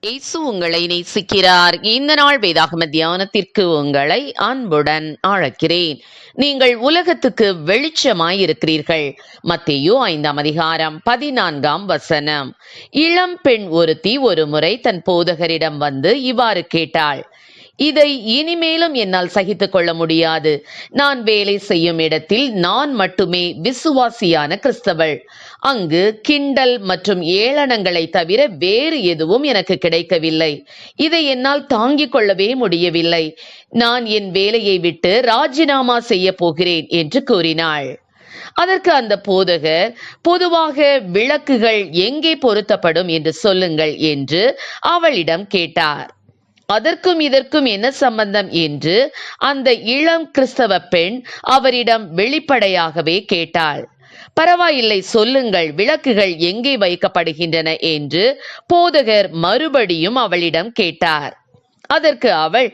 இயேசு உங்களை நேசிக்கிறார். இந்த நாள் வேதாகம தியானத்திற்கு உங்களை அன்புடன் அழைக்கிறேன். நீங்கள் உலகத்துக்கு வெளிச்சமாயிருக்கிறீர்கள். மத்தேயு 5:14 இளம் பெண் ஒருத்தி ஒரு முறை தன் போதகரிடம் வந்து இவ்வாறு கேட்டாள்: இதை இனிமேலும் என்னால் சகித்துக் கொள்ள முடியாது. நான் வேலை செய்யும் இடத்தில் நான் மட்டுமே விசுவாசியான கிறிஸ்தவள். அங்கு கிண்டல் மற்றும் ஏளனங்களை தவிர வேறு எதுவும் எனக்கு கிடைக்கவில்லை. இதை என்னால் தாங்கிக் கொள்ளவே முடியவில்லை. நான் என் வேலையை விட்டு ராஜினாமா செய்ய போகிறேன் என்று கூறினாள். அதற்கு அந்த போதகர், பொதுவாக விளக்குகள் எங்கே பொருத்தப்படும் என்று சொல்லுங்கள் என்று அவளிடம் கேட்டார். அதற்கும் இதற்கும் என்ன சம்பந்தம் என்று அந்த இளம் கிறிஸ்தவ பெண் அவரிடம் வெளிப்படையாகவே கேட்டாள். பரவாயில்லை, சொல்லுங்கள், விளக்குகள் எங்கே வைக்கப்படுகின்றன என்று போதகர் மறுபடியும் அவளிடம் கேட்டார். அதற்கு அவள்,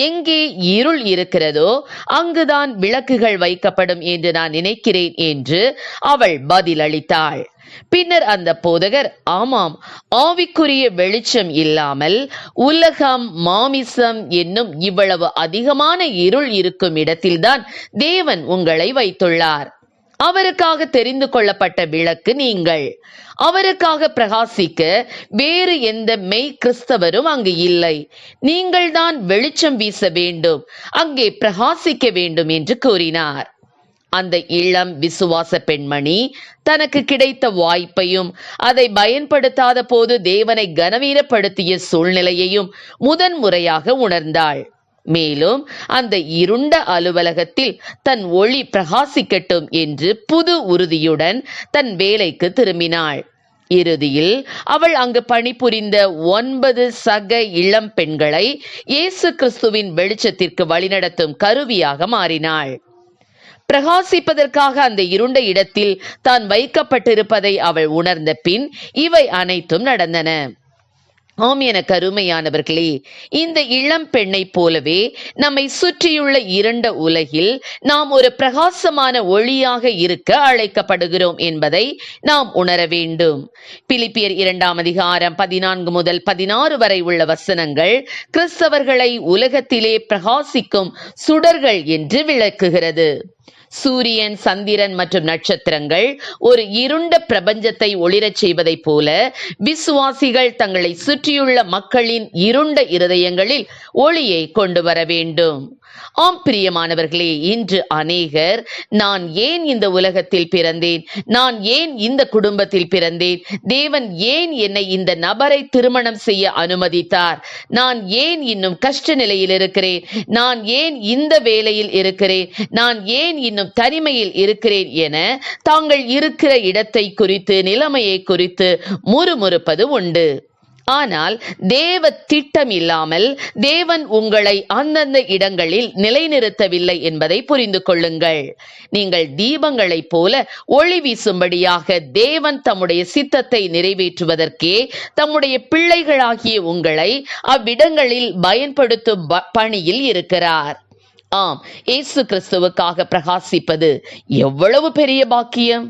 எங்கே இருள் இருக்கிறதோ அங்குதான் விளக்குகள் வைக்கப்படும் என்று நான் நினைக்கிறேன் என்று அவள் பதிலளித்தாள். பின்னர் அந்த போதகர், ஆமாம், ஆவிக்குரிய வெளிச்சம் இல்லாமல் உலகம், மாமிசம் என்னும் இவ்வளவு அதிகமான இருள் இருக்கும் இடத்தில்தான் தேவன் உங்களை வைத்துள்ளார். அவருக்காக தெரிந்து கொள்ளப்பட்ட விளக்கு நீங்கள். அவருக்காக பிரகாசிக்க வேறு எந்த மெய் கிறிஸ்தவரும் அங்கு இல்லை. நீங்கள்தான் வெளிச்சம் வீச வேண்டும், அங்கே பிரகாசிக்க வேண்டும் என்று கூறினார். அந்த இளம் விசுவாச பெண்மணி தனக்கு கிடைத்த வாய்ப்பையும் அதை பயன்படுத்தாத போது தேவனை கனவீனப்படுத்திய சூழ்நிலையையும் முதன்முறையாக உணர்ந்தாள். மேலும் அந்த இருண்ட அலுவலகத்தில் தன் ஒளி பிரகாசிக்கட்டும் என்று புது உறுதியுடன் தன் வேலைக்கு திரும்பினாள். இறுதியில் அவள் அங்கு பணிபுரிந்த 9 சக இளம் பெண்களை இயேசு கிறிஸ்துவின் வெளிச்சத்திற்கு வழிநடத்தும் கருவியாக மாறினாள். பிரகாசிப்பதற்காக அந்த இருண்ட இடத்தில் தான் வைக்கப்பட்டிருப்பதை அவள் உணர்ந்த பின் இவை அனைத்தும் நடந்தன. ஆம், என கருமையானவர்களே, இந்த இளம் பெண்ணை போலவே நம்மை சுற்றியுள்ள இருண்ட உலகில் நாம் ஒரு பிரகாசமான ஒளியாக இருக்க அழைக்கப்படுகிறோம் என்பதை நாம் உணர வேண்டும். பிலிப்பியர் 2:14 வரை உள்ள வசனங்கள் கிறிஸ்தவர்களை உலகத்திலே பிரகாசிக்கும் சுடர்கள் என்று விளக்குகிறது. சூரியன், சந்திரன் மற்றும் நட்சத்திரங்கள் ஒரு இருண்ட பிரபஞ்சத்தை ஒளிரச் செய்வதைப் போல விசுவாசிகள் தங்களை சுற்றியுள்ள மக்களின் இருண்ட இருதயங்களில் ஒளியை கொண்டு வர வேண்டும். ஆம் பிரியமானவர்களே, இன்று அநேகர், நான் ஏன் இந்த உலகத்தில் பிறந்தேன், நான் ஏன் இந்த குடும்பத்தில் பிறந்தேன், தேவன் ஏன் என்னை இந்த நபரை திருமணம் செய்ய அனுமதித்தார், நான் ஏன் இன்னும் கஷ்ட நிலையில் இருக்கிறேன், நான் ஏன் இந்த வேலையில் இருக்கிறேன், நான் ஏன் இன்னும் தனிமையில் இருக்கிறேன் என தாங்கள் இருக்கிற இடத்தை குறித்து, நிலைமையை குறித்து முறுமுறுப்பது உண்டு. ஆனால் தேவ திட்டம் இல்லாமல் தேவன் உங்களை அந்தந்த இடங்களில் நிலைநிறுத்தவில்லை என்பதை புரிந்து கொள்ளுங்கள். நீங்கள் தீபங்களைப் போல ஒளி வீசும்படியாக தேவன் தம்முடைய சித்தத்தை நிறைவேற்றுவதற்கே தம்முடைய பிள்ளைகளாகிய உங்களை அவ்விடங்களில் பயன்படுத்தும் பணியில் இருக்கிறார். ஆம், இயேசு கிறிஸ்துவுக்காக பிரகாசிப்பது எவ்வளவு பெரிய பாக்கியம்!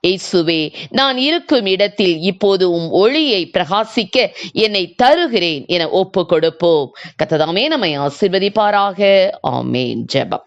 இயேசுவே, நான் இருக்கும் இடத்தில் இப்போது ஒளியை பிரகாசிக்க என்னை தருகிறேன் என ஒப்பு கொடுப்போம். கர்த்தர் நம்மை ஆசீர்வதிப்பாராக. ஆமென். ஜெபம்.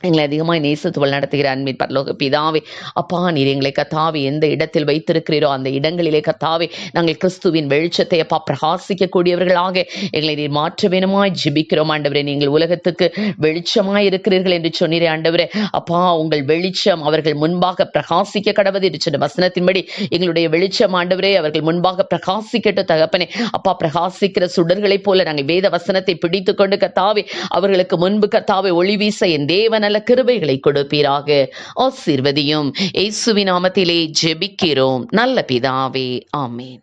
எங்களை அதிகமாக நேசத்துவல் நடத்துகிற அன்பின் பரலோக பிதாவே, அப்பா, நீர் எங்களை கர்த்தாவே எந்த இடத்தில் வைத்திருக்கிறீரோ அந்த இடங்களிலே கர்த்தாவே நாங்கள் கிறிஸ்துவின் வெளிச்சத்தை அப்பா பிரகாசிக்கக்கூடியவர்களாக எங்களை நீர் மாற்ற வேணுமாய் ஜெபிக்கிறோம். ஆண்டவரே, நீங்கள் உலகத்துக்கு வெளிச்சமாய் இருக்கிறீர்கள் என்று சொன்னீரே ஆண்டவரே. அப்பா, உங்கள் வெளிச்சம் அவர்கள் முன்பாக பிரகாசிக்க கடவுது என்று சொன்ன வசனத்தின்படி எங்களுடைய வெளிச்சம் ஆண்டவரே அவர்கள் முன்பாக பிரகாசிக்கட்டும் தகப்பனே. அப்பா, பிரகாசிக்கிற சுடர்களைப் போல நாங்கள் வேத வசனத்தை பிடித்து கொண்டு கர்த்தாவே அவர்களுக்கு முன்பு கர்த்தாவே ஒளி வீச என் தேவன் நல்ல கிருபைகளை கொடுப்பீராக. ஆசீர்வதியும். இயேசுவின் நாமத்திலே ஜெபிக்கிறோம் நல்ல பிதாவே. ஆமென்.